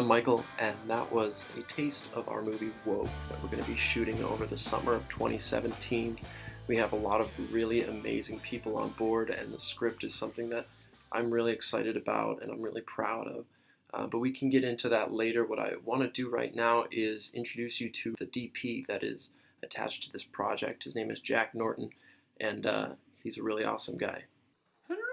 I'm Michael, and that was a taste of our movie Woke that we're going to be shooting over the summer of 2017. We have a lot of really amazing people on board, and the script is something that I'm really excited about and I'm really proud of. But we can get into that later. What I want to do right now is introduce you to the DP that is attached to this project. His name is Jack Norton, and he's a really awesome guy. Hello!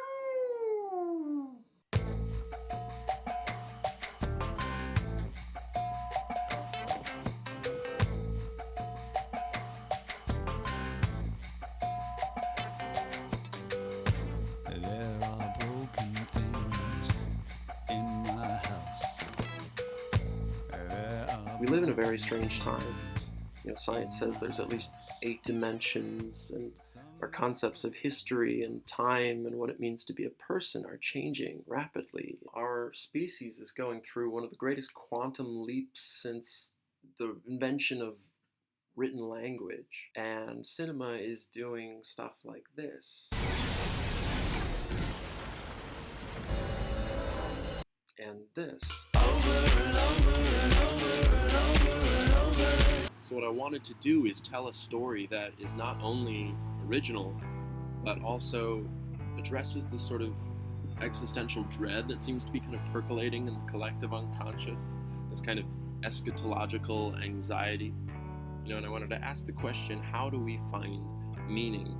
There are broken things in my house. We live in a very strange time. Science says there's at least 8 dimensions, and our concepts of history and time and what it means to be a person are changing rapidly. Our species is going through one of the greatest quantum leaps since the invention of written language, and cinema is doing stuff like this. And this. So what I wanted to do is tell a story that is not only original, but also addresses this sort of existential dread that seems to be kind of percolating in the collective unconscious, this kind of eschatological anxiety. And I wanted to ask the question, how do we find meaning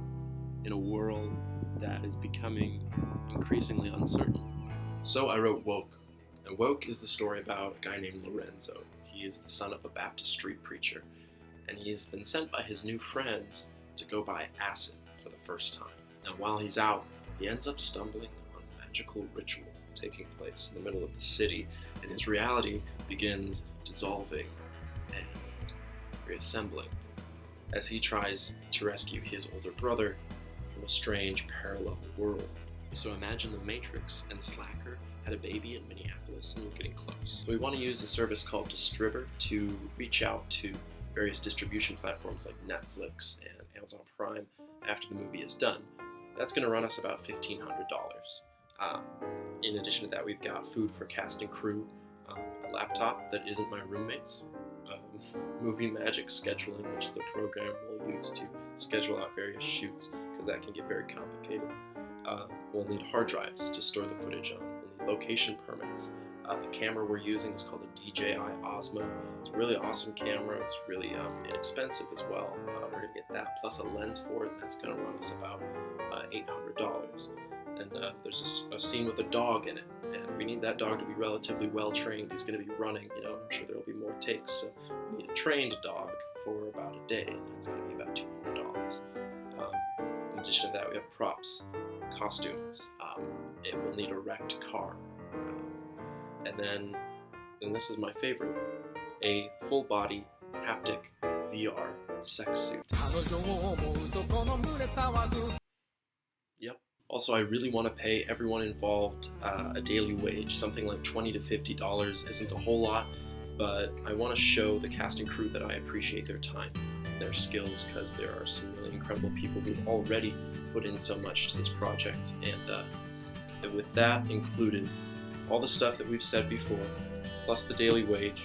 in a world that is becoming increasingly uncertain? So I wrote Woke. And Woke is the story about a guy named Lorenzo. He is the son of a Baptist street preacher, and he's been sent by his new friends to go buy acid for the first time. Now, while he's out, he ends up stumbling on a magical ritual taking place in the middle of the city, and his reality begins dissolving and reassembling as he tries to rescue his older brother from a strange parallel world. So imagine the Matrix and Slacker had a baby in Minneapolis and we're getting close. So we want to use a service called Distribber to reach out to various distribution platforms like Netflix and Amazon Prime after the movie is done. That's going to run us about $1,500. In addition to that, we've got food for cast and crew, a laptop that isn't my roommate's, Movie Magic Scheduling, which is a program we'll use to schedule out various shoots because that can get very complicated. We'll need hard drives to store the footage on. We'll need location permits. The camera we're using is called a DJI Osmo. It's a really awesome camera. It's really inexpensive as well. We're going to get that plus a lens for it, and that's going to run us about $800. And there's a scene with a dog in it, and we need that dog to be relatively well trained. He's going to be running, I'm sure there will be more takes, so we need a trained dog for about a day, and that's going to be about $200. In addition to that, we have props, costumes. It will need a wrecked car. And then this is my favorite, a full-body haptic VR sex suit. Yep. Also, I really want to pay everyone involved a daily wage. Something like $20 to $50 isn't a whole lot, but I want to show the cast and crew that I appreciate their time, their skills, because there are some really incredible people who've already put in so much to this project. And with that included, all the stuff that we've said before, plus the daily wage,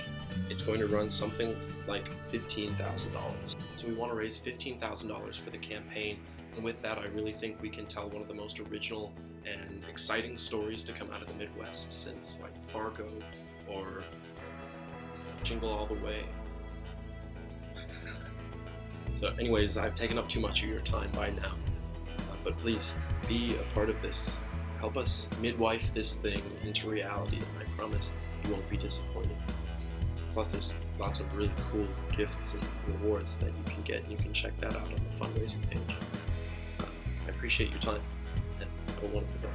it's going to run something like $15,000. So we want to raise $15,000 for the campaign, and with that I really think we can tell one of the most original and exciting stories to come out of the Midwest since like Fargo or Jingle All the Way. So anyways, I've taken up too much of your time by now, but please be a part of this. Help us midwife this thing into reality, and I promise you won't be disappointed. Plus, there's lots of really cool gifts and rewards that you can get, and you can check that out on the fundraising page. I appreciate your time, and have a wonderful day.